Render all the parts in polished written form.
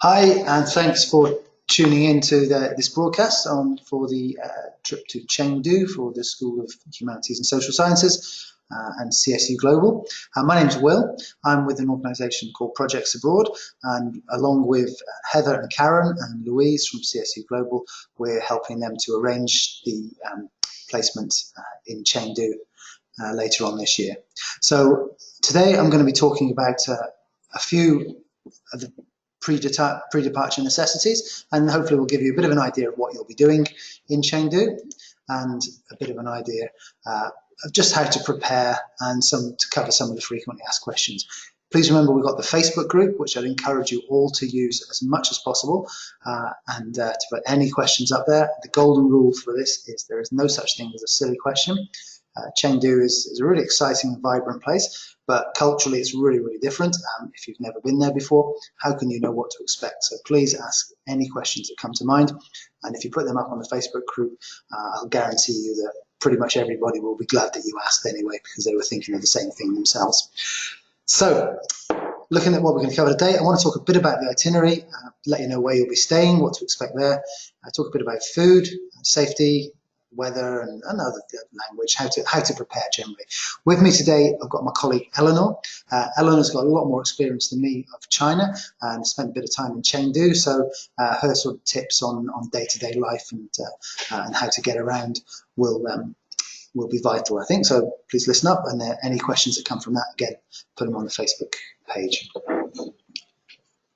Hi, and thanks for tuning in to this broadcast for the trip to Chengdu for the School of Humanities and Social Sciences and CSU Global. My name's Will. I'm with an organisation called Projects Abroad, and along with Heather and Karen and Louise from CSU Global, we're helping them to arrange the placement in Chengdu later on this year. So today I'm going to be talking about a few of the pre-departure necessities, and hopefully we'll give you a bit of an idea of what you'll be doing in Chengdu and a bit of an idea of just how to prepare and to cover some of the frequently asked questions. Please remember we've got the Facebook group, which I'd encourage you all to use as much as possible and to put any questions up there. The golden rule for this is there is no such thing as a silly question. Chengdu is a really exciting and vibrant place, but culturally it's really, really different. If you've never been there before, how can you know what to expect? So please ask any questions that come to mind. And if you put them up on the Facebook group, I'll guarantee you that pretty much everybody will be glad that you asked anyway, because they were thinking of the same thing themselves. So looking at what we're going to cover today, I want to talk a bit about the itinerary, let you know where you'll be staying, what to expect there. Talk a bit about food, safety, weather, and other language, how to prepare generally. With me today, I've got my colleague Eleanor. Eleanor's got a lot more experience than me of China and spent a bit of time in Chengdu, so her sort of tips on day-to-day life and how to get around will be vital, I think. So please listen up, and any questions that come from that, again, put them on the Facebook page.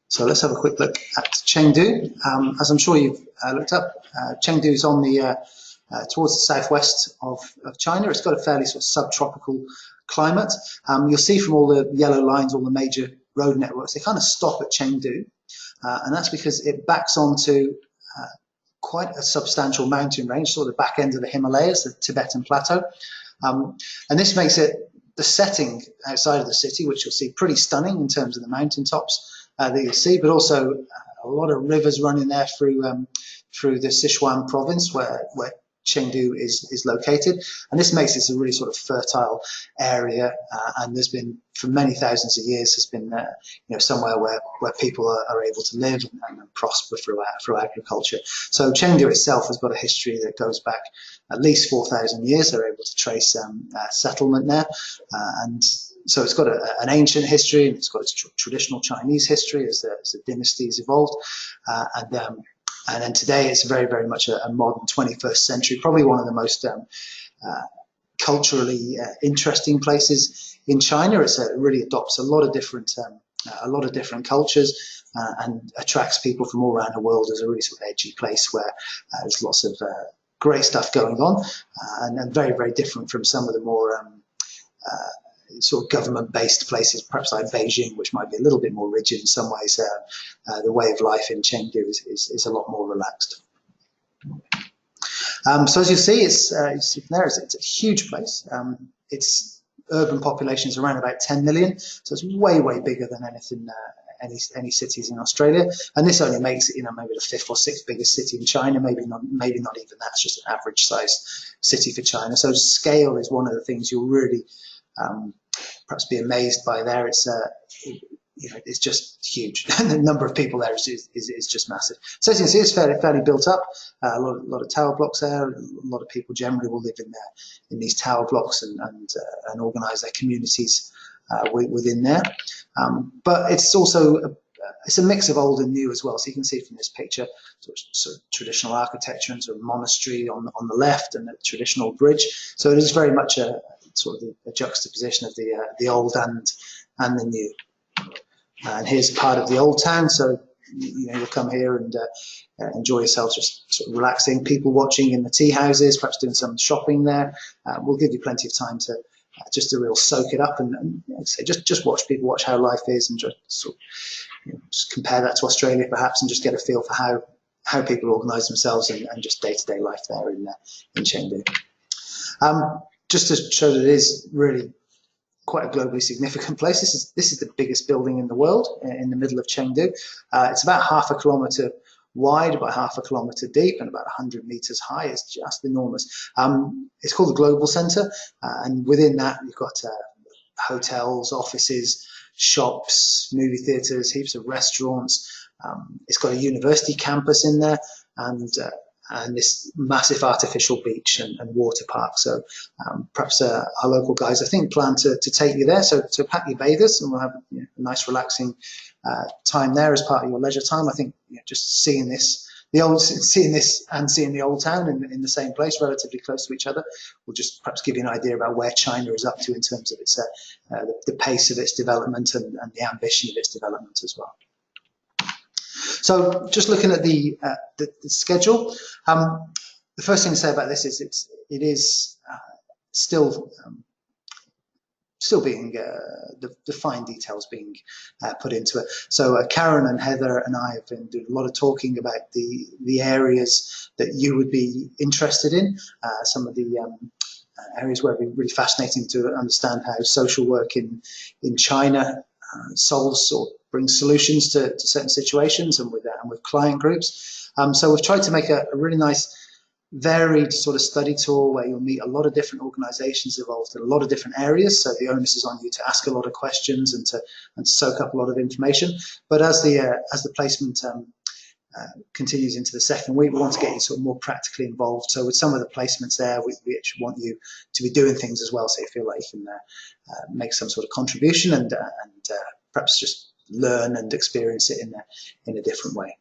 So let's have a quick look at Chengdu. As I'm sure you've looked up, Chengdu is on the towards the southwest of China. It's got a fairly sort of subtropical climate. You'll see from all the yellow lines, all the major road networks, they kind of stop at Chengdu, and that's because it backs onto quite a substantial mountain range, sort of the back end of the Himalayas, the Tibetan Plateau, and this makes it the setting outside of the city, which you'll see pretty stunning in terms of the mountaintops that you'll see, but also a lot of rivers running there through the Sichuan province where Chengdu is located, and this makes this a really sort of fertile area, and there's been for many thousands of years has been somewhere where people are able to live and prosper through agriculture. So Chengdu itself has got a history that goes back at least 4,000 years. They're able to trace settlement there, and so it's got an ancient history, and it's got its traditional Chinese history as the dynasties evolved, and then today it's very, very much a modern 21st century, probably one of the most culturally interesting places in China. It really adopts a lot of different cultures and attracts people from all around the world as a really sort of edgy place where there's lots of great stuff going on, and very, very different from some of the more sort of government-based places, perhaps like Beijing, which might be a little bit more rigid in some ways. The way of life in Chengdu is a lot more relaxed. So as you see, you see from there, it's a huge place. Its urban population is around about 10 million, so it's way, way bigger than any cities in Australia. And this only makes it, maybe the 5th or 6th biggest city in China. Maybe not even that. It's just an average-sized city for China. So scale is one of the things you'll really perhaps be amazed by there. It's just huge. The number of people there is just massive. So as you can see, it's fairly built up. A lot of tower blocks there. A lot of people generally will live in these tower blocks and organise their communities within there. But it's also it's a mix of old and new as well. So you can see from this picture sort of traditional architecture and sort of monastery on the left, and a traditional bridge. So it is very much a sort of a juxtaposition of the old and the new. And here's part of the old town. So you'll come here and enjoy yourself, just sort of relaxing, people watching in the tea houses, perhaps doing some shopping there. We'll give you plenty of time to just to real soak it up and just watch how life is, and just sort of, just compare that to Australia perhaps, and just get a feel for how people organise themselves and just day-to-day life there in Chengdu. Just to show that it is really quite a globally significant place. This is the biggest building in the world in the middle of Chengdu. It's about half a kilometre wide, about half a kilometre deep, and about 100 metres high. It's just enormous. It's called the Global Centre, and within that you've got hotels, offices, shops, movie theatres, heaps of restaurants, It's got a university campus in there, and this massive artificial beach and water park. So perhaps our local guys, I think, plan to take you there. So pack your bathers, and we'll have a nice relaxing time there as part of your leisure time. I think just seeing this and seeing the old town in the same place, relatively close to each other, will just perhaps give you an idea about where China is up to in terms of its the pace of its development and the ambition of its development as well. So just looking at the schedule, the first thing to say about this is it is still being the fine details being put into it. So Karen and Heather and I have been doing a lot of talking about the areas that you would be interested in. Some of the areas where it'd be really fascinating to understand how social work in China solves or brings solutions to certain situations, and with client groups. So we've tried to make a really nice varied sort of study tour where you'll meet a lot of different organizations involved in a lot of different areas. So the onus is on you to ask a lot of questions and to soak up a lot of information. But as the placement continues into the second week, we want to get you sort of more practically involved. So with some of the placements there, we actually want you to be doing things as well, so you feel like you can make some sort of contribution and perhaps just learn and experience it in a different way.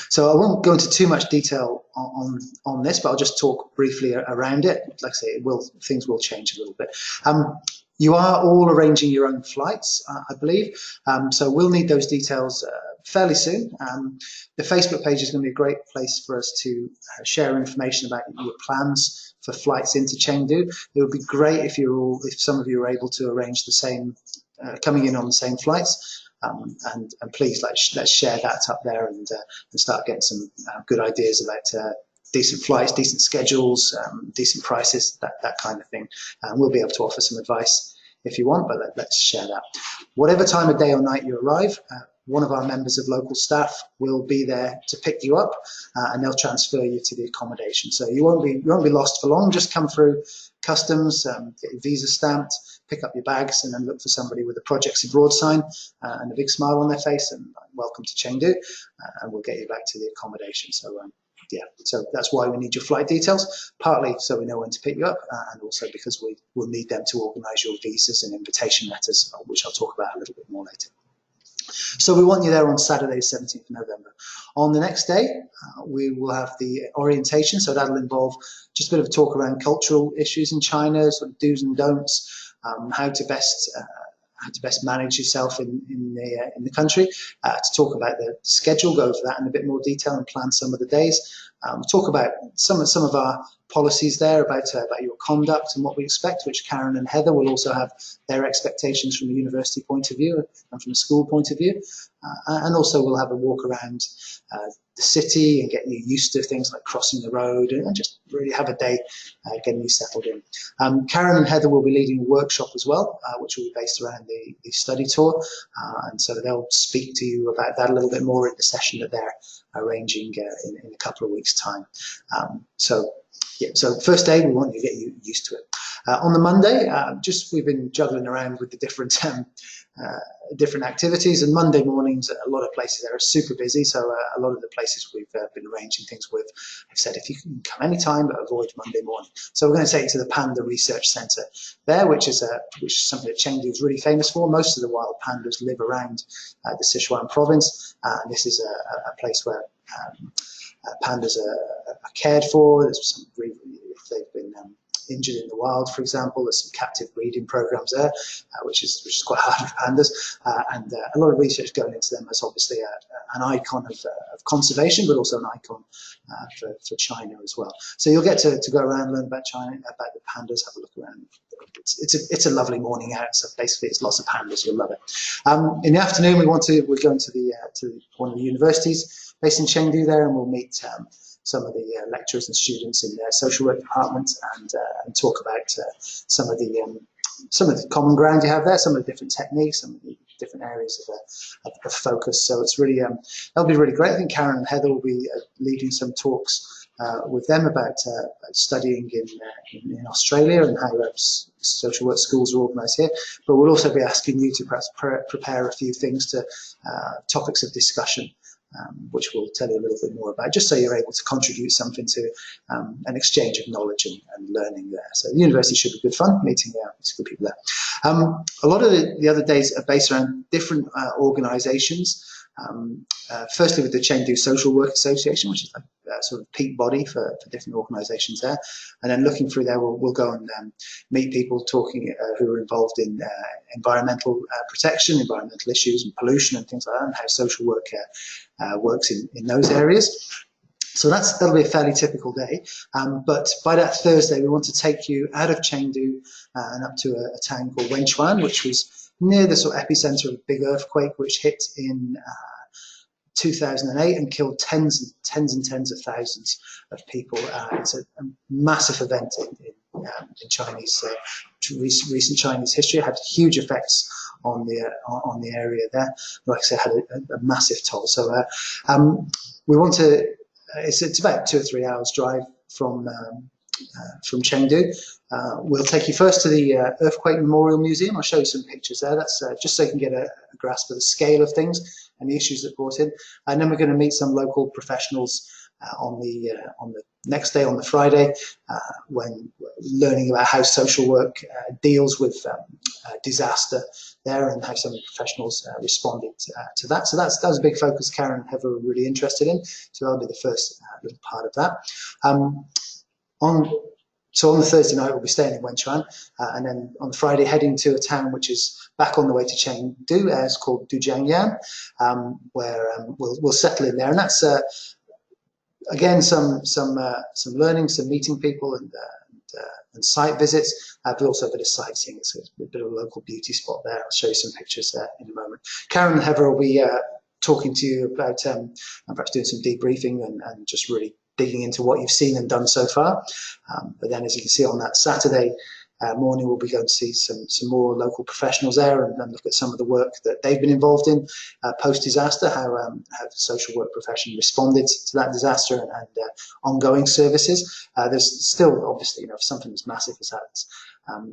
So I won't go into too much detail on this, but I'll just talk briefly around it. Like I say, things will change a little bit. You are all arranging your own flights, I believe, so we'll need those details fairly soon. The Facebook page is going to be a great place for us to share information about your plans for flights into Chengdu. It would be great if some of you are able to arrange the same, coming in on the same flights. And please let's share that up there and start getting some good ideas about decent flights, decent schedules, decent prices, that kind of thing. We'll be able to offer some advice if you want, but let's share that. Whatever time of day or night you arrive, one of our members of local staff will be there to pick you up, and they'll transfer you to the accommodation. So you won't be lost for long. Just come through customs, get your visa stamped, pick up your bags, and then look for somebody with a Projects Abroad sign and a big smile on their face, and welcome to Chengdu, and we'll get you back to the accommodation. So yeah, so that's why we need your flight details, partly so we know when to pick you up, and also because we will need them to organise your visas and invitation letters, which I'll talk about a little bit more later. So we want you there on Saturday, 17th of November. On the next day, we will have the orientation, so that'll involve just a bit of a talk around cultural issues in China, sort of do's and don'ts, how to best manage yourself in the country, to talk about the schedule, go over that in a bit more detail and plan some of the days. Talk about some of our policies there about your conduct and what we expect, which Karen and Heather will also have their expectations from a university point of view and from a school point of view. And also we'll have a walk around the city and get you used to things like crossing the road and just really have a day getting you settled in. Karen and Heather will be leading a workshop as well, which will be based around the study tour. And so they'll speak to you about that a little bit more in the session that they're arranging in a couple of weeks' time. So first day, we want to get you used to it. On the Monday, we've been juggling around with the different activities, and Monday mornings, a lot of places there are super busy, so a lot of the places we've been arranging things with have said if you can come anytime, but avoid Monday morning. So we're going to take you to the Panda Research Centre there, which is something that Chengdu is really famous for. Most of the wild pandas live around the Sichuan province, and this is a place where pandas are cared for. There's some, if they've been injured in the wild, for example, there's some captive breeding programs there, which is quite hard for pandas, and a lot of research going into them as obviously an icon of conservation, but also an icon for China as well. So you'll get to go around, learn about China, about the pandas, have a look around. It's a lovely morning out, so basically it's lots of pandas. You'll love it. In the afternoon, we're going to one of the universities based in Chengdu there, and we'll meet some of the lecturers and students in their social work department and talk about some of the common ground you have there, some of the different techniques, some of the different areas of focus. So it's really that'll be really great. I think Karen and Heather will be leading some talks with them about studying in Australia and how social work schools are organised here. But we'll also be asking you to perhaps prepare a few things to topics of discussion which we'll tell you a little bit more about, just so you're able to contribute something to an exchange of knowledge and learning there. So the university should be good fun, meeting good people there. A lot of the other days are based around different organisations. Firstly with the Chengdu Social Work Association, which is a sort of peak body for different organisations there, and then looking through there we'll go and meet people talking who are involved in environmental protection, environmental issues and pollution and things like that, and how social work works in those areas. So that'll be a fairly typical day, but by that Thursday we want to take you out of Chengdu and up to a town called Wenchuan, which was near the sort of epicenter of a big earthquake which hit in 2008 and killed tens and tens of thousands of people. It's a massive event in Chinese recent Chinese history. It had huge effects on the area there. Like I said, had a massive toll. So we want to. It's about 2 or 3 hours drive from Chengdu. We'll take you first to the Earthquake Memorial Museum. I'll show you some pictures there. That's just so you can get a grasp of the scale of things and the issues that brought in. And then we're going to meet some local professionals on the next day, on the Friday, when learning about how social work deals with disaster there and how some of the professionals responded to that. So that was a big focus Karen and Heather were really interested in. So that'll be the first little part of that. So on the Thursday night, we'll be staying in Wenchuan, and then on the Friday, heading to a town which is back on the way to Chengdu. It's called Dujiangyan, where we'll settle in there, and that's again some learning, some meeting people, and site visits, but also a bit of sightseeing. It's a bit of a local beauty spot there. I'll show you some pictures there in a moment. Karen and Heather will be talking to you about and perhaps doing some debriefing and just really digging into what you've seen and done so far. But then, as you can see, on that Saturday morning, we'll be going to see some more local professionals there and look at some of the work that they've been involved in post-disaster, how the social work profession responded to that disaster and ongoing services. There's still, obviously, for something as massive as that,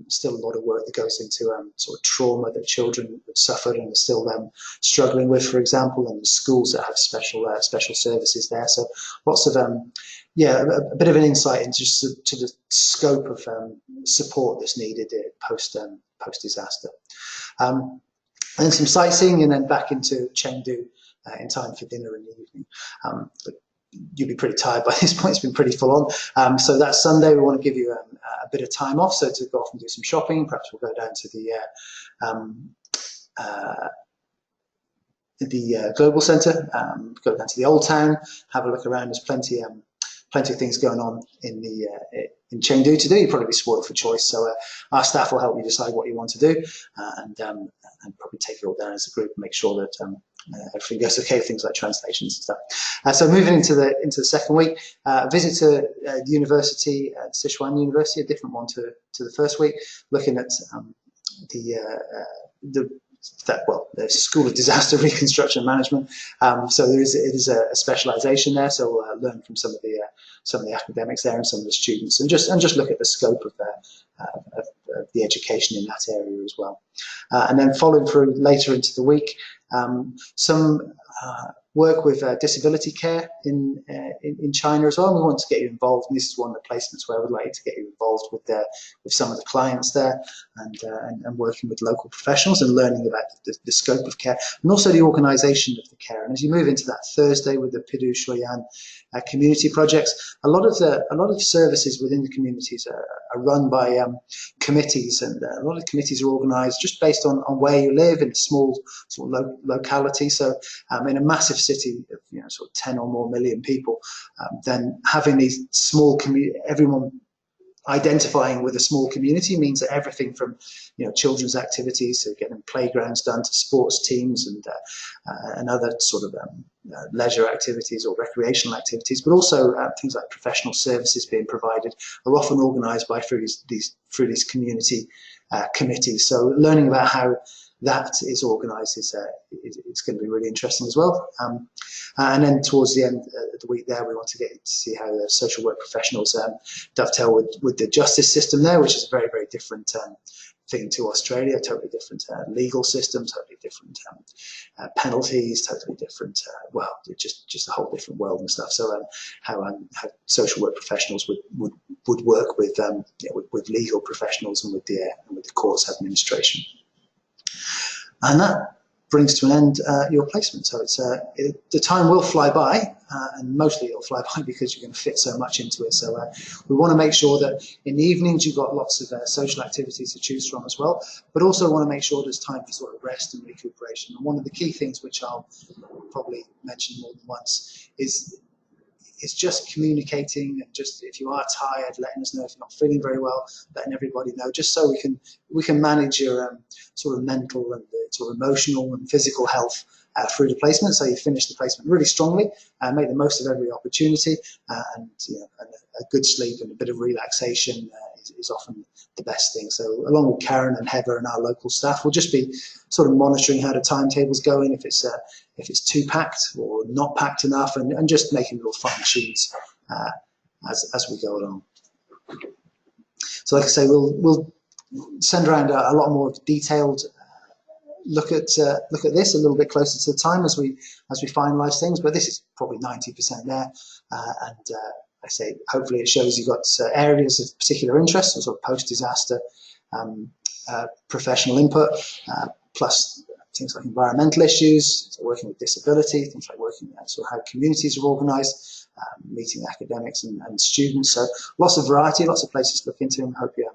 still a lot of work that goes into sort of trauma that children have suffered and are still struggling with, for example, and schools that have special services there. So lots of a bit of an insight into just to the scope of support that's needed post disaster. And then some sightseeing, and then back into Chengdu in time for dinner in the evening. You'll be pretty tired by this point. It's been pretty full on. So that Sunday, we want to give you a bit of time off. So to go off and do some shopping. Perhaps we'll go down to the Global Centre, go down to the Old Town, have a look around. There's plenty of things going on in Chengdu to do. You'll probably be spoiled for choice. So our staff will help you decide what you want to do, and probably take it all down as a group and make sure that everything goes okay with things like translations and stuff. So moving into the second week, visit to the university, Sichuan University, a different one to the first week, looking at the School of Disaster Reconstruction Management. So it is a specialisation there. So we'll learn from some of the academics there and some of the students, and just look at the scope of the education in that area as well. And then following through later into the week, some work with disability care in China as well. And we want to get you involved, and this is one of the placements where I would like to get you involved with some of the clients there, and working with local professionals and learning about the scope of care and also the organisation of the care. And as you move into that Thursday with the Pidu Shuoyan community projects, a lot of services within the communities are run by committees, and a lot of committees are organised just based on where you live in a small sort of locality. So in a massive city of sort of 10 or more million people, then having these small everyone identifying with a small community means that everything from children's activities to getting playgrounds done to sports teams and other sort of leisure activities or recreational activities, but also things like professional services being provided are often organised through these community committees. So learning about how that is organised it's going to be really interesting as well. And then towards the end of the week there, we want to get to see how the social work professionals dovetail with the justice system there, which is a very, very different thing to Australia, totally different legal system, totally different penalties, totally different, well, just a whole different world and stuff. So how social work professionals would work with, with legal professionals and with the courts administration. And that brings to an end your placement. So it's the time will fly by, and mostly it'll fly by because you're going to fit so much into it. So we want to make sure that in the evenings you've got lots of social activities to choose from as well, but also want to make sure there's time for sort of rest and recuperation. And one of the key things, which I'll probably mention more than once, is just communicating, and just if you are tired, letting us know. If you're not feeling very well, letting everybody know, just so we can manage your sort of mental and sort of emotional and physical health through the placement. So you finish the placement really strongly, make the most of every opportunity, and a good sleep and a bit of relaxation is often the best thing. So along with Karen and Heather and our local staff, we'll just be sort of monitoring how the timetable's going, if it's too packed or not packed enough, and just making little fine tunes as we go along. So like I say, we'll send around a lot more detailed look at this a little bit closer to the time as we finalise things. But this is probably 90% there, and I say hopefully it shows you've got areas of particular interest, so sort of post-disaster professional input, plus things like environmental issues, so working with disability, things like working at sort of how communities are organised, meeting academics and students. So lots of variety, lots of places to look into, and hope you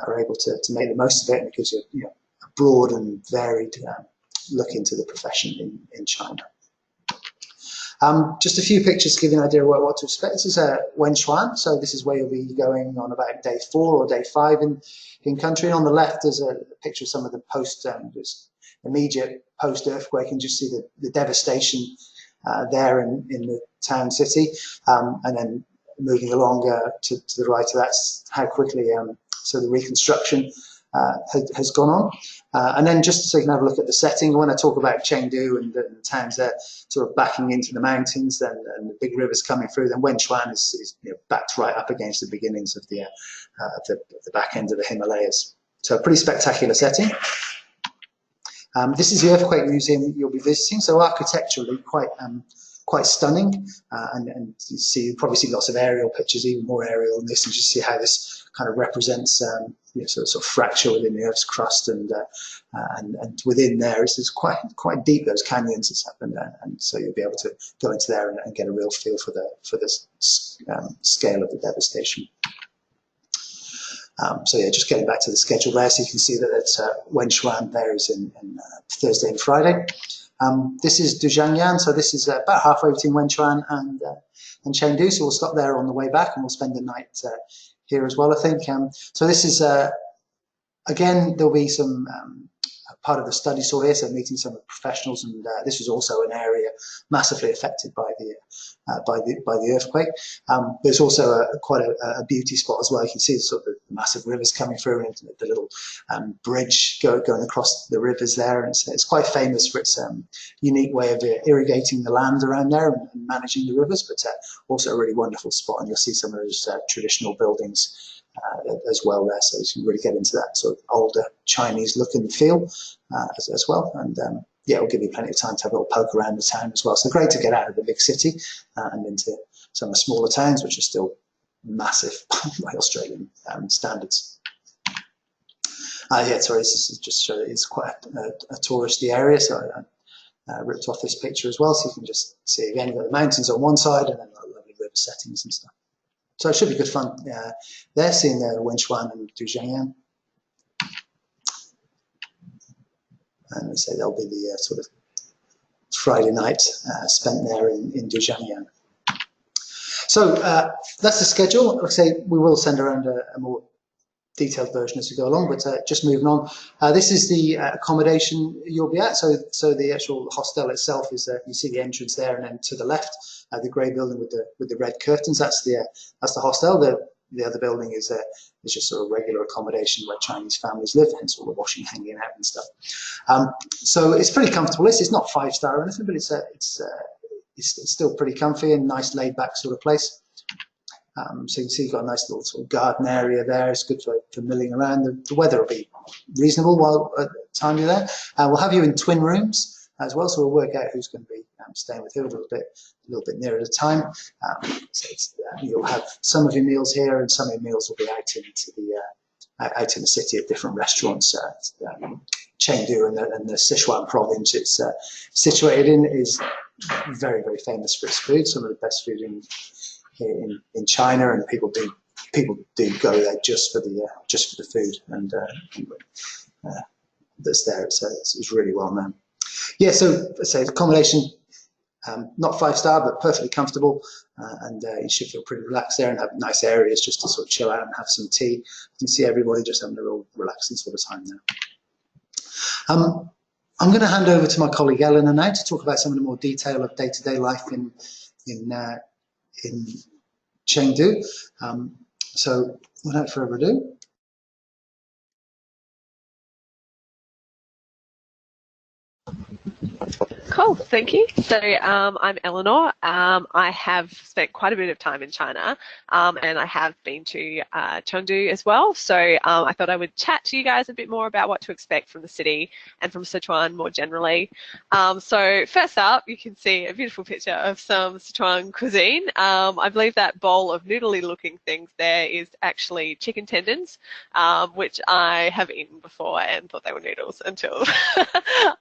are able to make the most of it, and it gives you a broad and varied look into the profession in China. Just a few pictures to give you an idea of what to expect. This is Wenchuan, so this is where you'll be going on about day 4 or day 5 in country. And on the left is a picture of some of the immediate post-earthquake, and just see the devastation there in the town city. And then moving along to the right of that's how quickly so the reconstruction has gone on. And then just so you can have a look at the setting, when I talk about Chengdu and the towns there sort of backing into the mountains and the big rivers coming through, then Wenchuan is backed right up against the beginnings of the back end of the Himalayas. So a pretty spectacular setting. This is the Earthquake Museum you'll be visiting. So architecturally quite stunning, and you probably see lots of aerial pictures, even more aerial than this, and just see how this kind of represents sort of fracture within the Earth's crust, and within there is quite deep, those canyons that's happened, and so you'll be able to go into there and get a real feel for the scale of the devastation. So yeah, just getting back to the schedule there, so you can see that it's Wenchuan there is in Thursday and Friday. This is Duzhangyan, so this is about halfway between Wenchuan and Chengdu, so we'll stop there on the way back, and we'll spend the night here as well, I think. So this is, again, there'll be some part of the study tour here, so meeting some of the professionals, and this was also an area massively affected by the earthquake. There's also quite a beauty spot as well. You can see sort of the massive rivers coming through, and the little bridge going across the rivers there, and it's quite famous for its unique way of irrigating the land around there and managing the rivers, but also a really wonderful spot, and you'll see some of those traditional buildings as well there, so you can really get into that sort of older Chinese look and feel as well. And yeah, it'll give you plenty of time to have a little poke around the town as well. So great to get out of the big city and into some of the smaller towns, which are still massive by Australian standards. Yeah, sorry, this is just show that it's quite a touristy area, so I ripped off this picture as well, so you can just see again, you've got the mountains on one side and then the lovely river settings and stuff. So it should be good fun. They're seeing Wenchuan and Duzhangyan. And say they'll be the sort of Friday night spent there in Duzhangyan. So that's the schedule. Like I say, we will send around a more detailed version as we go along, but just moving on. This is the accommodation you'll be at. So the actual hostel itself is, you see the entrance there, and then to the left, the grey building with the red curtains. That's the hostel. The other building is just sort of regular accommodation where Chinese families live, hence all the washing, hanging out and stuff. So it's pretty comfortable. It's not 5-star or anything, but it's still pretty comfy and nice laid back sort of place. So you can see you've got a nice little sort of garden area there. It's good for milling around. The weather will be reasonable while at the time you're there. We'll have you in twin rooms as well, so we'll work out who's going to be staying with who a little bit nearer the time. So you'll have some of your meals here, and some of your meals will be out in the city at different restaurants. Chengdu and the Sichuan province it's situated in is very, very famous for its food. Some of the best food in China, and people do go there just for the food, and that's there. It's really well known. Yeah, so say accommodation, not 5-star, but perfectly comfortable, and you should feel pretty relaxed there and have nice areas just to sort of chill out and have some tea. You can see everybody just having a real relaxing sort of time there. I'm going to hand over to my colleague Eleanor now to talk about some of the more detail of day-to-day life in Chengdu. So without further ado. Cool, thank you. So I'm Eleanor. I have spent quite a bit of time in China, and I have been to Chengdu as well. So I thought I would chat to you guys a bit more about what to expect from the city and from Sichuan more generally. So first up, you can see a beautiful picture of some Sichuan cuisine. I believe that bowl of noodly looking things there is actually chicken tendons, which I have eaten before and thought they were noodles until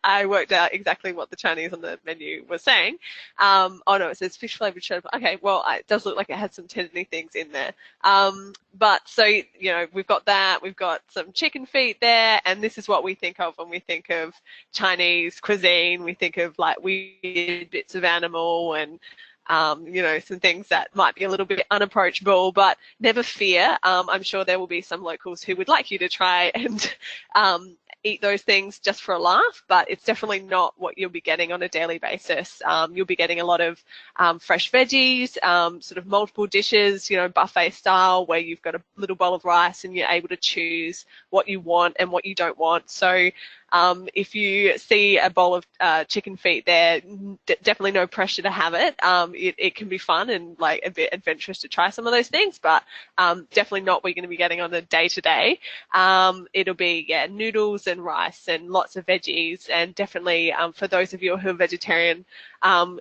I worked out exactly what the Chinese on the menu was saying. Oh no, it says fish flavored shrimp. Okay, well, it does look like it has some tendony things in there. But so, you know, we've got that, we've got some chicken feet there, and this is what we think of when we think of Chinese cuisine. We think of like weird bits of animal and you know, some things that might be a little bit unapproachable, but never fear. I'm sure there will be some locals who would like you to try and eat those things just for a laugh, but it's definitely not what you'll be getting on a daily basis. You'll be getting a lot of fresh veggies, sort of multiple dishes, you know, buffet style, where you've got a little bowl of rice and you're able to choose what you want and what you don't want. So if you see a bowl of chicken feet there, definitely no pressure to have it. It can be fun and like a bit adventurous to try some of those things, but definitely not what you're going to be getting on a day-to-day. It'll be, yeah, noodles and rice and lots of veggies, and definitely for those of you who are vegetarian,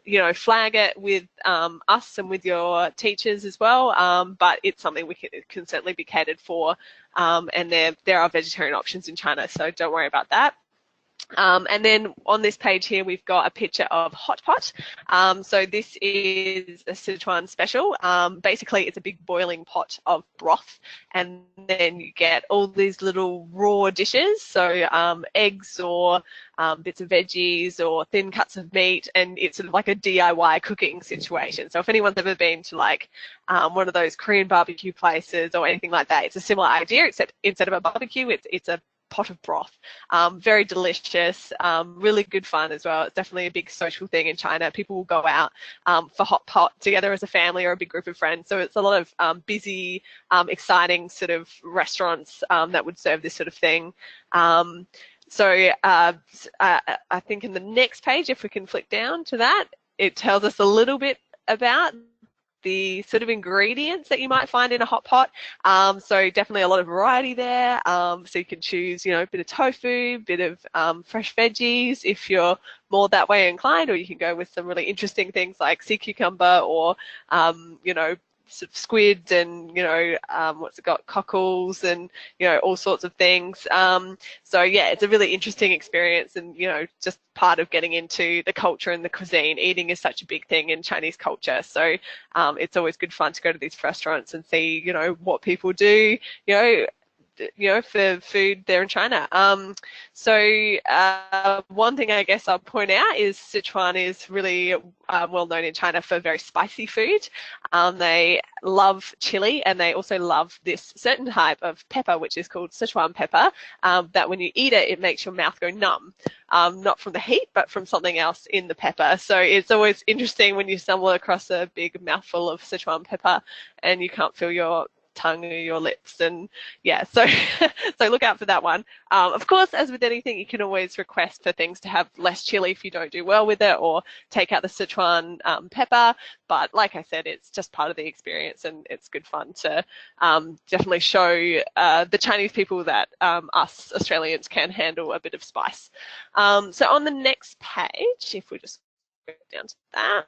you know, flag it with us and with your teachers as well, but it's something we can certainly be catered for, and there are vegetarian options in China, so don't worry about that. And then on this page here, we've got a picture of hot pot. So this is a Sichuan special. Basically, it's a big boiling pot of broth, and then you get all these little raw dishes. So eggs or bits of veggies or thin cuts of meat, and it's sort of like a DIY cooking situation. So if anyone's ever been to like one of those Korean barbecue places or anything like that, it's a similar idea, except instead of a barbecue, it's a pot of broth. Very delicious, really good fun as well. It's definitely a big social thing in China. People will go out for hot pot together as a family or a big group of friends. So it's a lot of busy, exciting sort of restaurants that would serve this sort of thing. So I think in the next page, if we can flick down to that, it tells us a little bit about the sort of ingredients that you might find in a hot pot. So definitely a lot of variety there. So you can choose, you know, a bit of tofu, bit of fresh veggies if you're more that way inclined, or you can go with some really interesting things like sea cucumber or, you know, sort of squid and, you know, what's it got, cockles and, you know, all sorts of things. So yeah, it's a really interesting experience, and, you know, just part of getting into the culture and the cuisine. Eating is such a big thing in Chinese culture. So it's always good fun to go to these restaurants and see, you know, what people do, you know, for food there in China. So one thing I guess I'll point out is Sichuan is really well known in China for very spicy food. They love chili, and they also love this certain type of pepper, which is called Sichuan pepper, that when you eat it, it makes your mouth go numb. Not from the heat, but from something else in the pepper. So it's always interesting when you stumble across a big mouthful of Sichuan pepper and you can't feel your tongue or your lips, and yeah, so so look out for that one. Of course, as with anything, you can always request for things to have less chili if you don't do well with it, or take out the Sichuan pepper. But like I said, it's just part of the experience, and it's good fun to definitely show the Chinese people that us Australians can handle a bit of spice. So on the next page, if we just go down to that,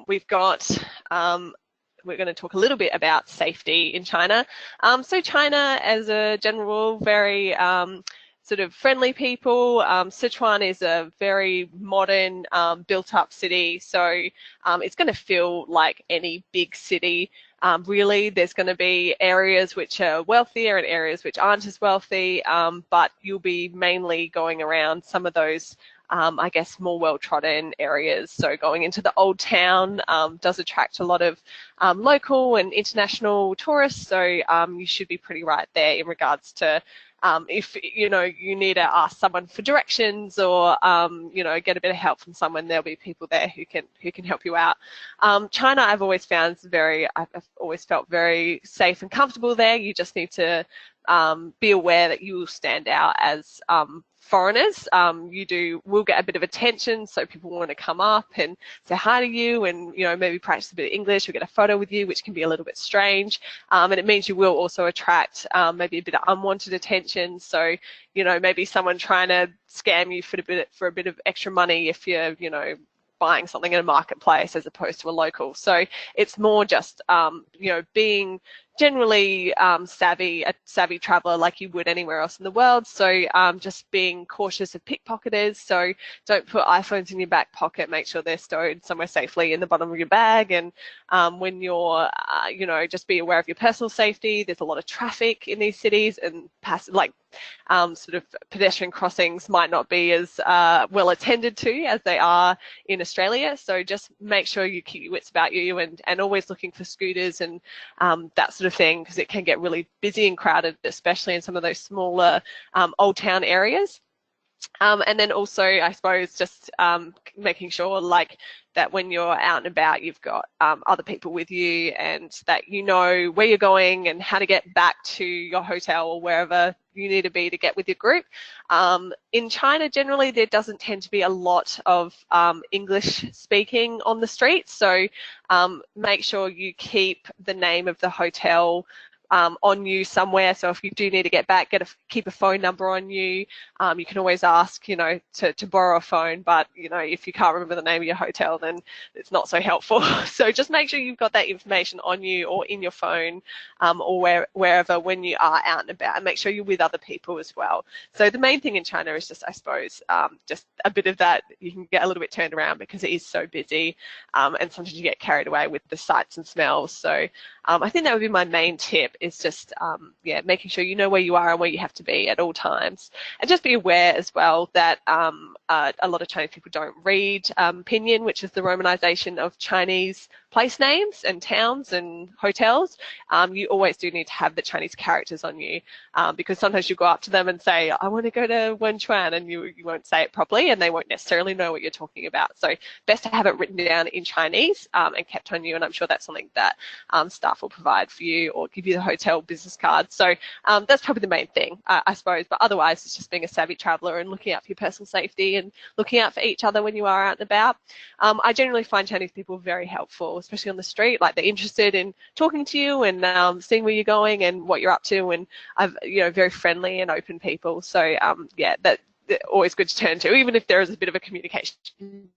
we've got, we're going to talk a little bit about safety in China. So China, as a general, very sort of friendly people. Sichuan is a very modern, built-up city, so it's going to feel like any big city. Really, there's going to be areas which are wealthier and areas which aren't as wealthy, but you'll be mainly going around some of those I guess more well-trodden areas. So going into the old town does attract a lot of local and international tourists. So you should be pretty right there in regards to if you need to ask someone for directions, or get a bit of help from someone, there'll be people there who can help you out. China, I've always found I've always felt very safe and comfortable there. You just need to be aware that you will stand out as foreigners. You will get a bit of attention, so people want to come up and say hi to you, and maybe practice a bit of English or get a photo with you, which can be a little bit strange. And it means you will also attract maybe a bit of unwanted attention. So maybe someone trying to scam you for a bit of extra money if you're buying something in a marketplace as opposed to a local. So it's more just being generally a savvy traveler like you would anywhere else in the world. So just being cautious of pickpocketers. So don't put iPhones in your back pocket. Make sure they're stowed somewhere safely in the bottom of your bag. And when you're, just be aware of your personal safety. There's a lot of traffic in these cities, and sort of pedestrian crossings might not be as well attended to as they are in Australia. So just make sure you keep your wits about you, and always looking for scooters and that sort of thing, because it can get really busy and crowded, especially in some of those smaller old town areas. And then also, I suppose, just making sure that when you're out and about, you've got other people with you, and that you know where you're going and how to get back to your hotel or wherever you need to be to get with your group. In China, generally, there doesn't tend to be a lot of English speaking on the streets, so make sure you keep the name of the hotel on you somewhere. So if you do need to get back, keep a phone number on you. You can always ask, to borrow a phone, but if you can't remember the name of your hotel, then it's not so helpful. So just make sure you've got that information on you or in your phone, or wherever when you are out and about, and make sure you're with other people as well. So the main thing in China is just, I suppose, just a bit of that. You can get a little bit turned around because it is so busy, and sometimes you get carried away with the sights and smells. So I think that would be my main tip, is just making sure you know where you are and where you have to be at all times. And just be aware as well that a lot of Chinese people don't read pinyin, which is the romanization of Chinese place names and towns and hotels. You always do need to have the Chinese characters on you, because sometimes you go up to them and say, I want to go to Wenchuan, and you won't say it properly, and they won't necessarily know what you're talking about. So best to have it written down in Chinese and kept on you, and I'm sure that's something that staff will provide for you, or give you the hotel business card. So that's probably the main thing, I suppose. But otherwise, it's just being a savvy traveler and looking out for your personal safety and looking out for each other when you are out and about. I generally find Chinese people very helpful, especially on the street. Like, they're interested in talking to you and seeing where you're going and what you're up to, and very friendly and open people. So that they're always good to turn to, even if there is a bit of a communication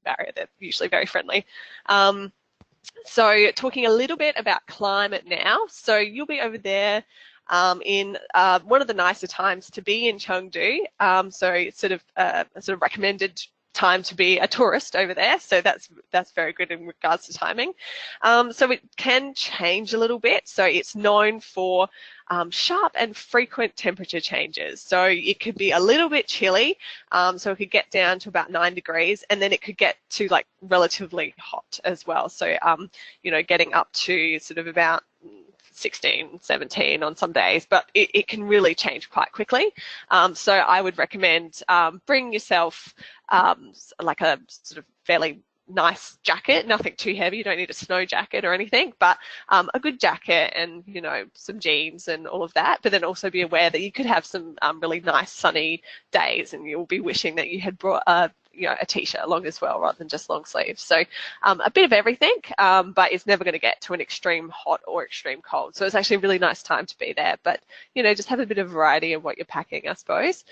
barrier. They're usually very friendly. So talking a little bit about climate now. So you'll be over there in one of the nicer times to be in Chengdu. So it's sort of recommended time to be a tourist over there. So that's very good in regards to timing. So it can change a little bit. So it's known for sharp and frequent temperature changes. So it could be a little bit chilly. So it could get down to about 9 degrees, and then it could get to relatively hot as well. So, getting up to sort of about 16, 17 on some days, but it can really change quite quickly. So I would recommend bring yourself like a sort of fairly nice jacket, nothing too heavy. You don't need a snow jacket or anything, but a good jacket and, you know, some jeans and all of that. But then also be aware that you could have some really nice sunny days and you'll be wishing that you had brought you know, a t-shirt along as well rather than just long sleeves. So a bit of everything, but it's never going to get to an extreme hot or extreme cold. So it's actually a really nice time to be there. But, you know, just have a bit of variety of what you're packing, I suppose.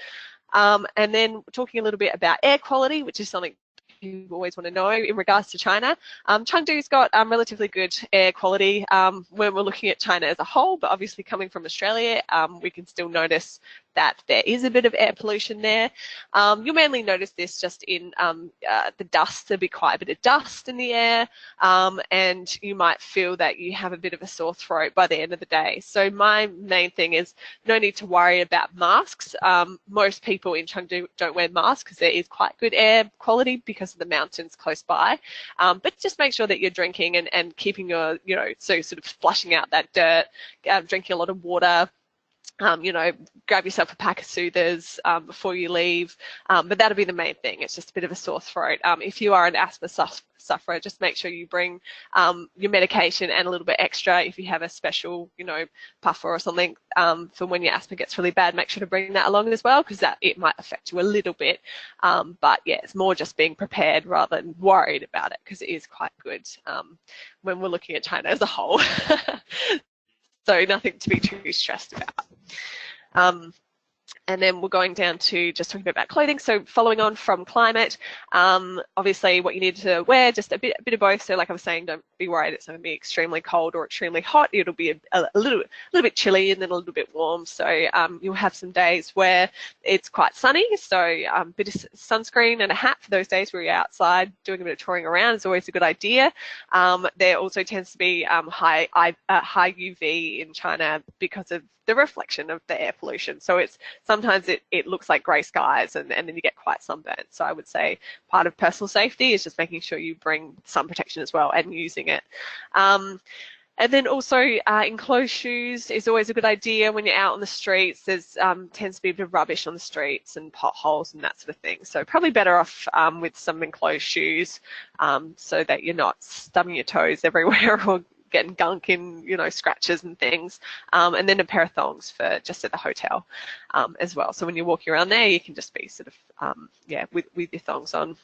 And then talking a little bit about air quality, which is something you always want to know in regards to China. Chengdu's got relatively good air quality when we're looking at China as a whole, but obviously coming from Australia, we can still notice that there is a bit of air pollution there. You'll mainly notice this just in the dust. There'll be quite a bit of dust in the air, and you might feel that you have a bit of a sore throat by the end of the day. So my main thing is no need to worry about masks. Most people in Chengdu don't wear masks because there is quite good air quality because of the mountains close by. But just make sure that you're drinking and keeping your, you know, so sort of flushing out that dirt, drinking a lot of water. You know, grab yourself a pack of soothers before you leave. But that'll be the main thing. It's just a bit of a sore throat. If you are an asthma sufferer, just make sure you bring your medication and a little bit extra. If you have a special, you know, puffer or something for when your asthma gets really bad, make sure to bring that along as well, because it might affect you a little bit. But yeah, it's more just being prepared rather than worried about it, because it is quite good when we're looking at China as a whole. So nothing to be too stressed about. And then we're going down to just talking about clothing. So following on from climate, obviously what you need to wear, just a bit of both. So like I was saying, don't be worried it's going to be extremely cold or extremely hot. It'll be a little bit chilly and then a little bit warm. So you'll have some days where it's quite sunny. So a bit of sunscreen and a hat for those days where you're outside doing a bit of touring around is always a good idea. There also tends to be high UV in China because of the reflection of the air pollution. So it's sometimes it looks like grey skies and then you get quite sunburnt. So I would say part of personal safety is just making sure you bring sun protection as well and using it. And then also enclosed shoes is always a good idea when you're out on the streets. There's tends to be a bit of rubbish on the streets and potholes and that sort of thing. So probably better off with some enclosed shoes so that you're not stubbing your toes everywhere or getting gunk in, you know, scratches and things, and then a pair of thongs for just at the hotel as well. So when you're walking around there, you can just be sort of, yeah, with your thongs on.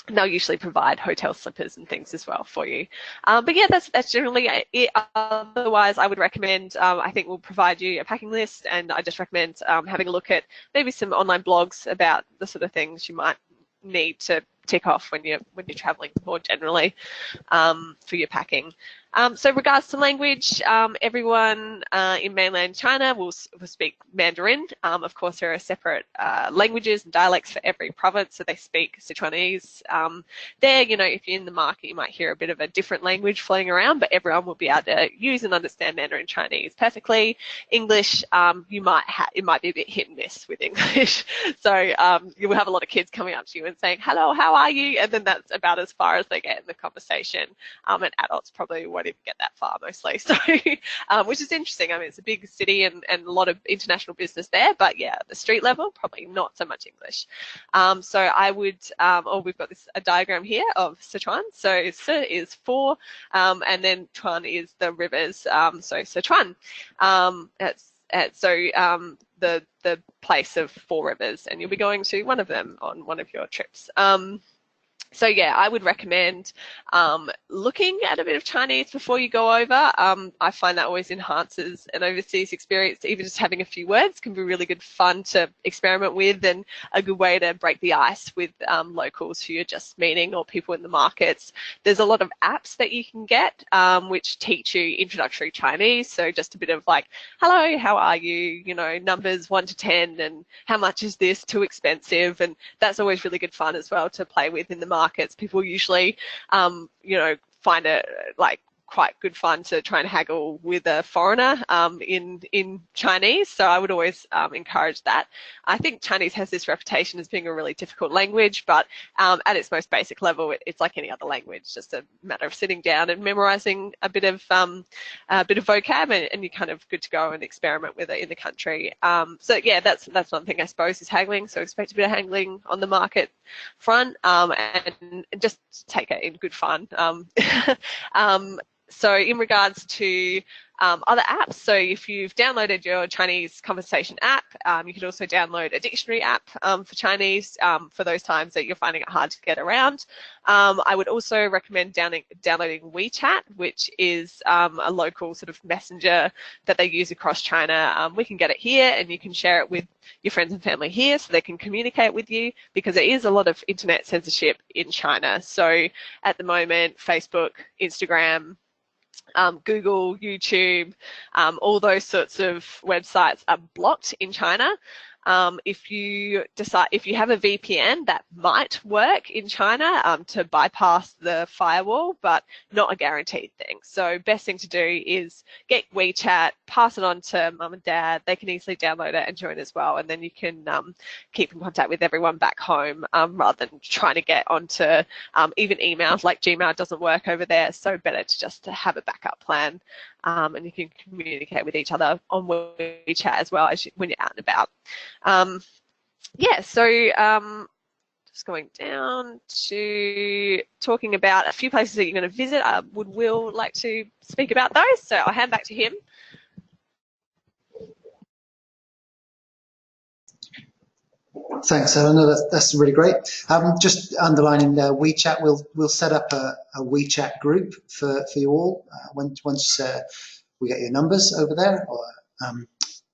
And they'll usually provide hotel slippers and things as well for you. But yeah, that's generally it. Otherwise, I would recommend, I think we'll provide you a packing list, and I just recommend having a look at maybe some online blogs about the sort of things you might need to tick off when you're traveling more generally for your packing. So regards to language, everyone in mainland China will speak Mandarin. Of course, there are separate languages and dialects for every province, so they speak Sichuanese. There, you know, if you're in the market, you might hear a bit of a different language floating around, but everyone will be able to use and understand Mandarin Chinese perfectly. English, it might be a bit hit and miss with English. So you will have a lot of kids coming up to you and saying, "Hello, how are you?" And then that's about as far as they get in the conversation. And adults probably won't even get that far mostly. So, which is interesting. I mean, it's a big city and a lot of international business there, but yeah, the street level, probably not so much English. So I would, we've got a diagram here of Sichuan. So Si is four, and then Chuan is the rivers. So Sichuan, the place of four rivers, and you'll be going to one of them on one of your trips. So yeah, I would recommend looking at a bit of Chinese before you go over. I find that always enhances an overseas experience. Even just having a few words can be really good fun to experiment with, and a good way to break the ice with locals who you're just meeting or people in the markets. There's a lot of apps that you can get which teach you introductory Chinese. So just a bit of like, hello, how are you? You know, numbers 1 to 10, and how much is this? Too expensive? And that's always really good fun as well to play with in the markets. People usually, you know, find it like quite good fun to try and haggle with a foreigner in Chinese. So I would always encourage that. I think Chinese has this reputation as being a really difficult language, but at its most basic level, it's like any other language, just a matter of sitting down and memorizing a bit of vocab, and you're kind of good to go and experiment with it in the country. So yeah, that's one thing I suppose is haggling. So expect a bit of haggling on the market front, and just take it in good fun. So in regards to other apps, so if you've downloaded your Chinese conversation app, you could also download a dictionary app for Chinese for those times that you're finding it hard to get around. I would also recommend downloading WeChat, which is a local sort of messenger that they use across China. We can get it here, and you can share it with your friends and family here so they can communicate with you, because there is a lot of internet censorship in China. So at the moment, Facebook, Instagram, Google, YouTube, all those sorts of websites are blocked in China. If you have a VPN, that might work in China to bypass the firewall, but not a guaranteed thing. So best thing to do is get WeChat, pass it on to mum and dad. They can easily download it and join as well, and then you can keep in contact with everyone back home rather than trying to get onto even emails. Like Gmail doesn't work over there, so better to just have a backup plan, and you can communicate with each other on WeChat as well as when you're out and about. Yeah, so just going down to talking about a few places that you're going to visit. Would Will like to speak about those? So I'll hand back to him. Thanks, Eleanor. That's really great. Just underlining WeChat, we'll set up a WeChat group for you all once we get your numbers over there.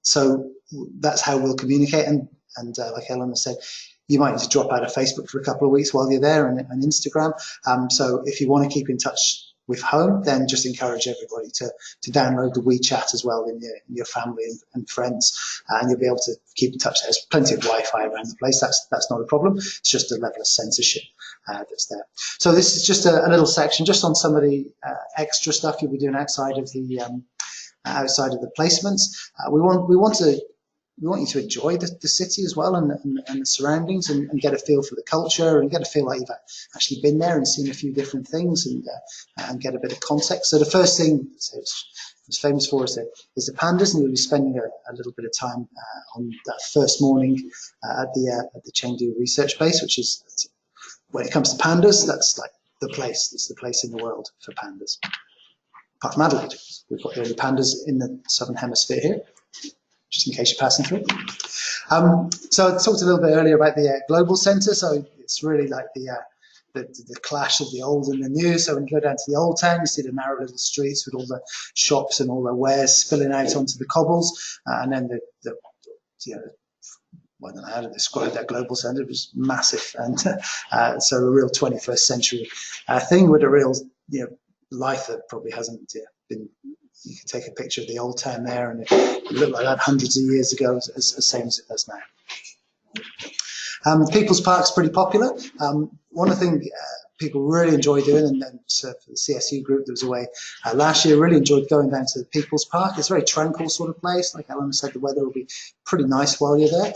So that's how we'll communicate. And like Eleanor said, you might need to drop out of Facebook for a couple of weeks while you're there, and Instagram. So if you want to keep in touch with home, then just encourage everybody to download the WeChat as well in your family and friends, and you'll be able to keep in touch. There's plenty of Wi-Fi around the place. That's not a problem. It's just a level of censorship that's there. So this is just a little section just on some of the extra stuff you'll be doing outside of the placements. We want you to enjoy the city as well, and the surroundings, and get a feel for the culture, and get a feel like you've actually been there and seen a few different things, and get a bit of context. So the first thing it's famous for is the pandas, and we'll be spending a little bit of time on that first morning at the Chengdu research base, which is, when it comes to pandas, that's like the place. It's the place in the world for pandas. Apart from Adelaide, we've got the only pandas in the southern hemisphere here, just in case you're passing through. So I talked a little bit earlier about the Global Centre. So it's really like the clash of the old and the new. So when you go down to the old town, you see the narrow little streets with all the shops and all the wares spilling out onto the cobbles, and then I don't know how to describe that Global Centre. It was massive, and so a real 21st century thing with a real life that probably hasn't been. You can take a picture of the old town there, and it looked like that hundreds of years ago, as same as it does now. The People's Park's pretty popular. One of the things people really enjoy doing, and so for the CSU group that was away last year, really enjoyed going down to the People's Park. It's a very tranquil sort of place. Like Eleanor said, the weather will be pretty nice while you're there.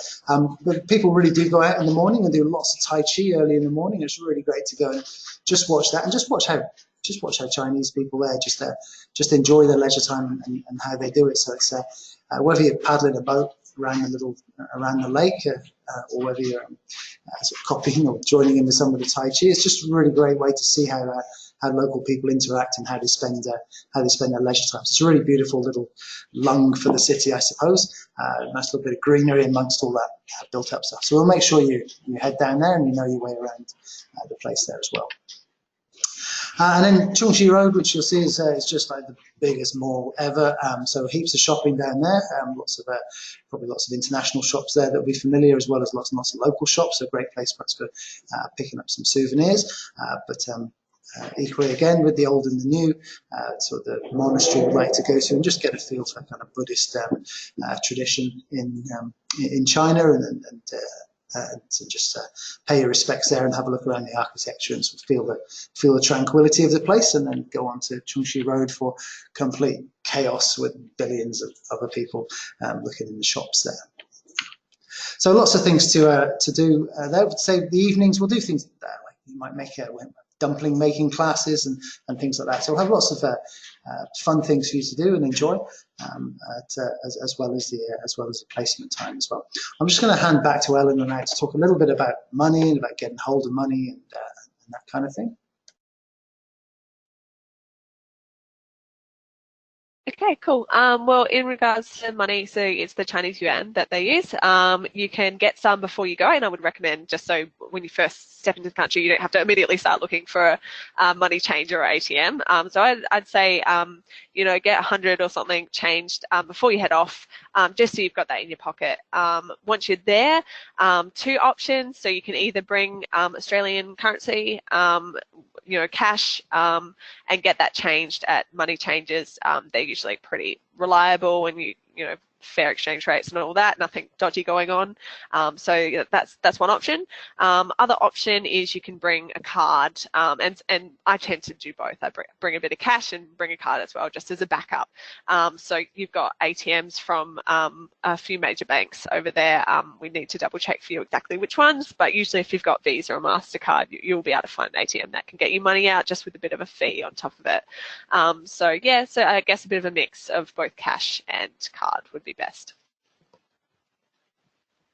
But people really do go out in the morning and do lots of Tai Chi early in the morning. It's really great to go and just watch that, and just watch how Chinese people there just enjoy their leisure time and how they do it. So it's whether you're paddling a boat around the lake, or whether you're sort of copying or joining in with some of the Tai Chi, it's just a really great way to see how local people interact and how they spend their leisure time. So it's a really beautiful little lung for the city, I suppose. Nice little bit of greenery amongst all that built up stuff. So we'll make sure you head down there and you know your way around the place there as well. And then Chungchi Road, which you'll see is just like the biggest mall ever. So heaps of shopping down there. Probably lots of international shops there that will be familiar, as well as lots and lots of local shops. So a great place perhaps for picking up some souvenirs. But equally again with the old and the new, sort of the monastery we'd like to go to and just get a feel for that kind of Buddhist tradition in China, and to just pay your respects there and have a look around the architecture and sort of feel the tranquility of the place, and then go on to Chungshi Road for complete chaos with billions of other people looking in the shops there. So lots of things to do there. Say the evenings we'll do things like you might make dumpling making classes and things like that. So we'll have lots of fun things for you to do and enjoy, as well as the placement time as well. I'm just going to hand back to Eleanor now to talk a little bit about money and about getting hold of money and that kind of thing. Okay, cool. Well, in regards to money, so it's the Chinese yuan that they use. You can get some before you go, and I would recommend just so when you first step into the country, you don't have to immediately start looking for a money changer or ATM. So I'd say, you know, get 100 or something changed before you head off, just so you've got that in your pocket. Once you're there, two options. So you can either bring Australian currency, you know, cash, and get that changed at money changers. They're usually pretty reliable, and you know, fair exchange rates and all that, nothing dodgy going on. So yeah, that's one option. Other option is you can bring a card, and I tend to do both. I bring a bit of cash and bring a card as well, just as a backup. So you've got ATMs from a few major banks over there. We need to double check for you exactly which ones, but usually if you've got Visa or MasterCard, you'll be able to find an ATM that can get you money out just with a bit of a fee on top of it. So yeah, so I guess a bit of a mix of both cash and card would be best.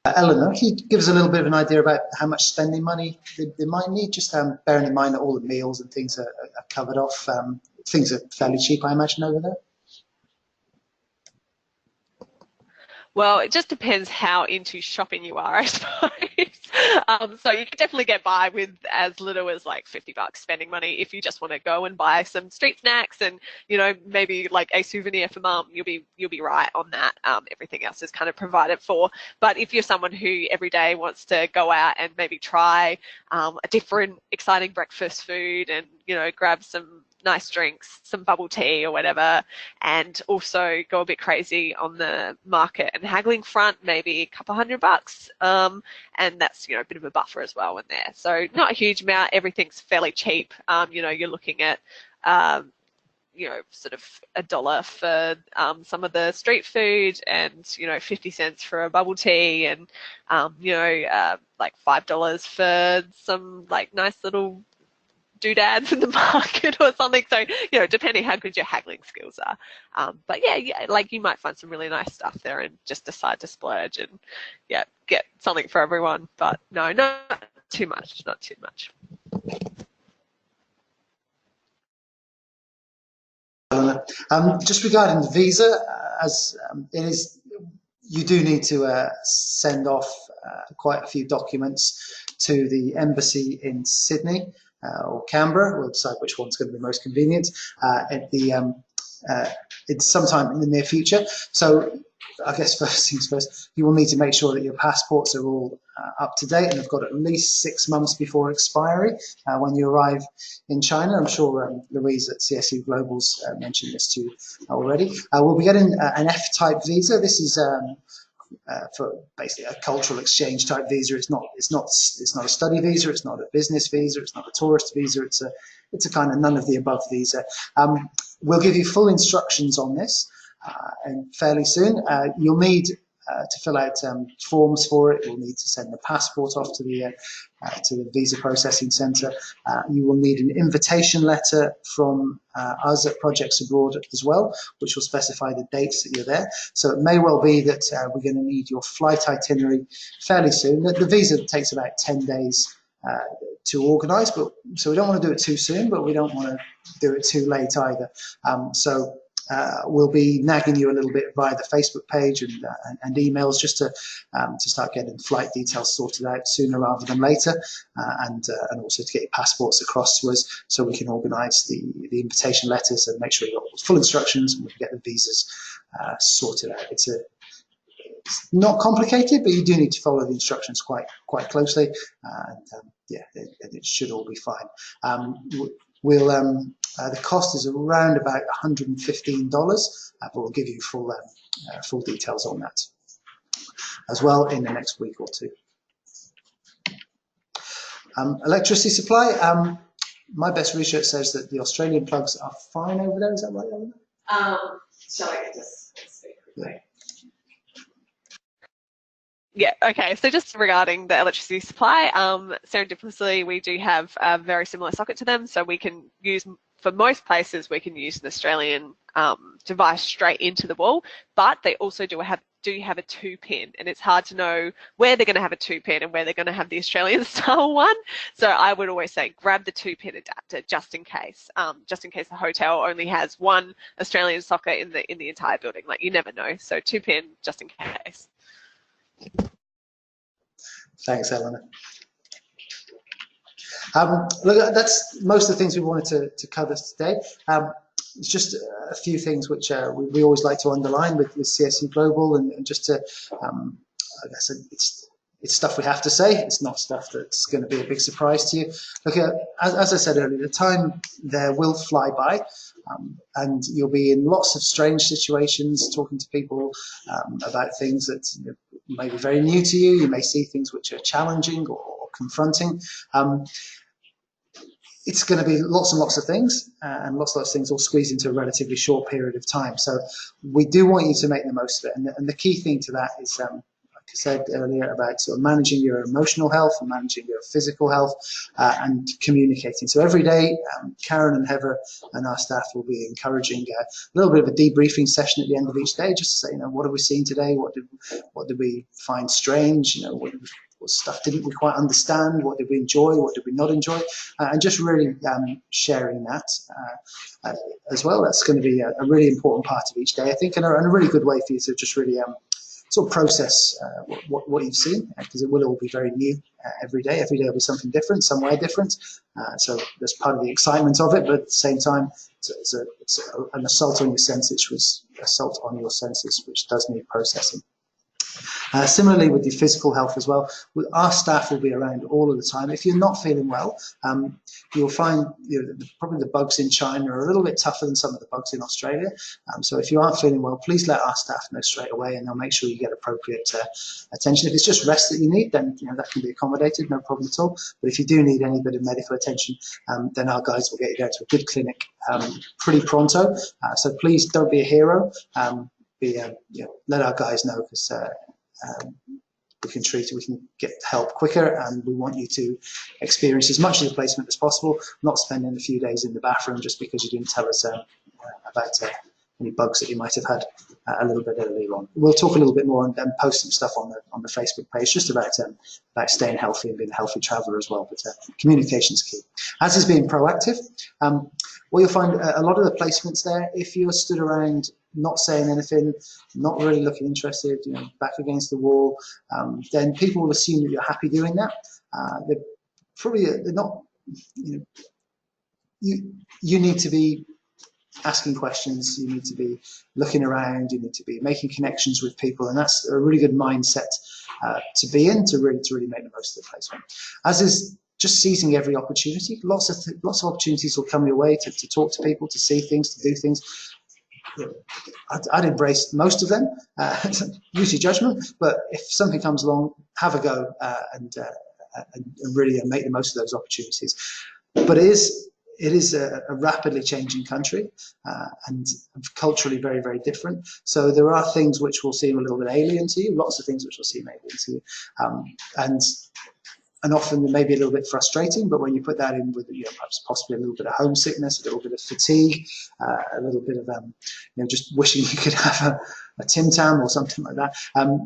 Eleanor, can you give us a little bit of an idea about how much spending money they might need, just bearing in mind that all the meals and things are covered off. Things are fairly cheap, I imagine, over there. Well, it just depends how into shopping you are, I suppose. So you can definitely get by with as little as like $50 spending money if you just want to go and buy some street snacks and, you know, maybe like a souvenir for mum. You'll be right on that. Everything else is kind of provided for. But if you're someone who every day wants to go out and maybe try a different exciting breakfast food and, you know, grab some nice drinks, some bubble tea or whatever, and also go a bit crazy on the market and haggling front, maybe a couple $100. And that's, you know, a bit of a buffer as well in there. So not a huge amount. Everything's fairly cheap. You know, you're looking at, you know, sort of $1 for some of the street food and, you know, 50 cents for a bubble tea and, you know, like $5 for some like nice little doodads in the market or something. So, you know, depending how good your haggling skills are. But yeah, like you might find some really nice stuff there and just decide to splurge and yeah, get something for everyone. But no, not too much, not too much. Just regarding the visa, as it is, you do need to send off quite a few documents to the embassy in Sydney or Canberra. We'll decide which one's going to be most convenient it's sometime in the near future. So I guess first things first, you will need to make sure that your passports are all up to date and have got at least 6 months before expiry when you arrive in China. I'm sure Louise at CSU Global's mentioned this to you already. We'll be getting an F-type visa. This is for basically a cultural exchange type visa. It's not a study visa. It's not a business visa. It's not a tourist visa. It's a kind of none of the above visa. We'll give you full instructions on this and fairly soon. You'll need to fill out forms for it. You'll need to send the passport off to the visa processing centre. You will need an invitation letter from us at Projects Abroad as well, which will specify the dates that you're there. So it may well be that we're going to need your flight itinerary fairly soon. The visa takes about 10 days to organise, but so we don't want to do it too soon, but we don't want to do it too late either. We'll be nagging you a little bit via the Facebook page and emails just to start getting flight details sorted out sooner rather than later, and also to get your passports across to us so we can organise the invitation letters and make sure you've got full instructions and we can get the visas sorted out. It's not complicated, but you do need to follow the instructions quite closely, yeah, it should all be fine. The cost is around about $115, but we'll give you full details on that as well in the next week or two. Electricity supply, my best research says that the Australian plugs are fine over there. Is that right, Eleanor? Shall I just speak quickly? Yeah, okay. So just regarding the electricity supply, serendipitously, we do have a very similar socket to them. So we can use, for most places, we can use an Australian device straight into the wall, but they also do have a 2-pin, and it's hard to know where they're going to have a 2-pin and where they're going to have the Australian style one. So I would always say grab the 2-pin adapter just in case the hotel only has one Australian socket in the entire building. Like, you never know. So 2-pin just in case. Thanks, Eleanor. Look, that's most of the things we wanted to cover today. It's just a few things which we always like to underline with CSU Global, and just to, I guess it's stuff we have to say. It's not stuff that's going to be a big surprise to you. Look, as I said earlier, the time there will fly by, and you'll be in lots of strange situations, talking to people about things that may be very new to you. You may see things which are challenging or confronting. It's going to be lots and lots of things, and lots of those things all squeezed into a relatively short period of time. So we do want you to make the most of it. And the key thing to that is, like I said earlier, about sort of managing your emotional health and managing your physical health, and communicating. So every day, Karen and Heather and our staff will be encouraging a little bit of a debriefing session at the end of each day, just to say, what have we seen today? What did we find strange? What stuff didn't we quite understand? What did we enjoy? What did we not enjoy? And just really sharing that as well. That's going to be a really important part of each day, I think, and a really good way for you to just really sort of process what you've seen, because it will all be very new every day. Every day will be something different, somewhere different. So that's part of the excitement of it, but at the same time, it's an assault on your senses, which does need processing. Similarly, with your physical health as well, our staff will be around all of the time. If you're not feeling well, you'll find probably the bugs in China are a little bit tougher than some of the bugs in Australia. So if you aren't feeling well, please let our staff know straight away, and they'll make sure you get appropriate attention. If it's just rest that you need, then that can be accommodated, no problem at all. But if you do need any bit of medical attention, then our guys will get you down to a good clinic pretty pronto. So please don't be a hero. Let our guys know, because we can treat it, we can get help quicker, and we want you to experience as much of the placement as possible, not spending a few days in the bathroom just because you didn't tell us about any bugs that you might have had a little bit earlier on. We'll talk a little bit more and post some stuff on the Facebook page just about staying healthy and being a healthy traveller as well. But communication is key, as is being proactive. Well, you'll find a lot of the placements there, if you're stood around not saying anything, not really looking interested, back against the wall, then people will assume that you're happy doing that. They're not. You need to be asking questions. You need to be looking around. You need to be making connections with people, and that's a really good mindset to be in to really make the most of the placement. As is just seizing every opportunity. Lots of opportunities will come your way to talk to people, to see things, to do things. I'd embrace most of them, use your judgment, but if something comes along, have a go and really make the most of those opportunities. But it is a rapidly changing country and culturally very, very different. So there are things which will seem a little bit alien to you, lots of things which will seem alien to you. And often they may be a little bit frustrating, but when you put that in with perhaps possibly a little bit of homesickness, a little bit of fatigue, a little bit of just wishing you could have a Tim Tam or something like that,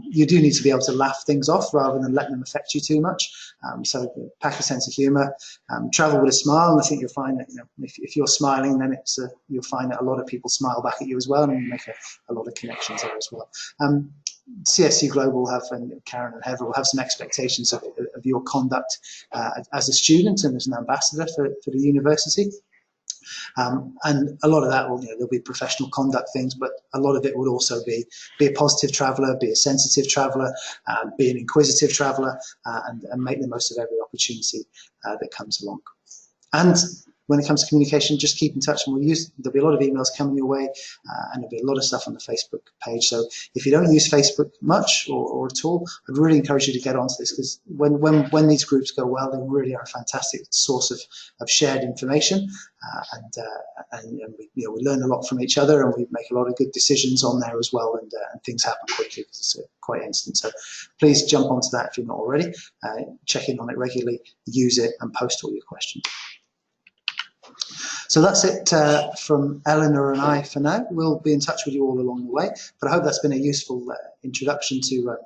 you do need to be able to laugh things off rather than let them affect you too much. So pack a sense of humour, travel with a smile, and I think you'll find that if you're smiling, then you'll find that a lot of people smile back at you as well, and you make a lot of connections there as well. CSU Global and Karen and Heather will have some expectations of your conduct as a student and as an ambassador for the university. And a lot of that there'll be professional conduct things, but a lot of it will also be a positive traveller, be a sensitive traveller, be an inquisitive traveller, and make the most of every opportunity that comes along. And when it comes to communication, just keep in touch, and there'll be a lot of emails coming your way, and there'll be a lot of stuff on the Facebook page. So if you don't use Facebook much or at all, I'd really encourage you to get onto this, because when these groups go well, they really are a fantastic source of shared information, and we learn a lot from each other, and we make a lot of good decisions on there as well, and things happen quickly because it's quite instant. So please jump onto that if you're not already. Check in on it regularly, use it, and post all your questions. So that's it from Eleanor and I for now. We'll be in touch with you all along the way, but I hope that's been a useful introduction to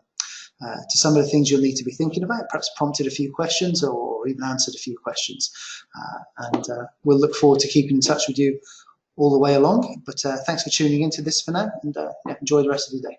some of the things you'll need to be thinking about, perhaps prompted a few questions or even answered a few questions. And we'll look forward to keeping in touch with you all the way along. But thanks for tuning into this for now, and enjoy the rest of your day.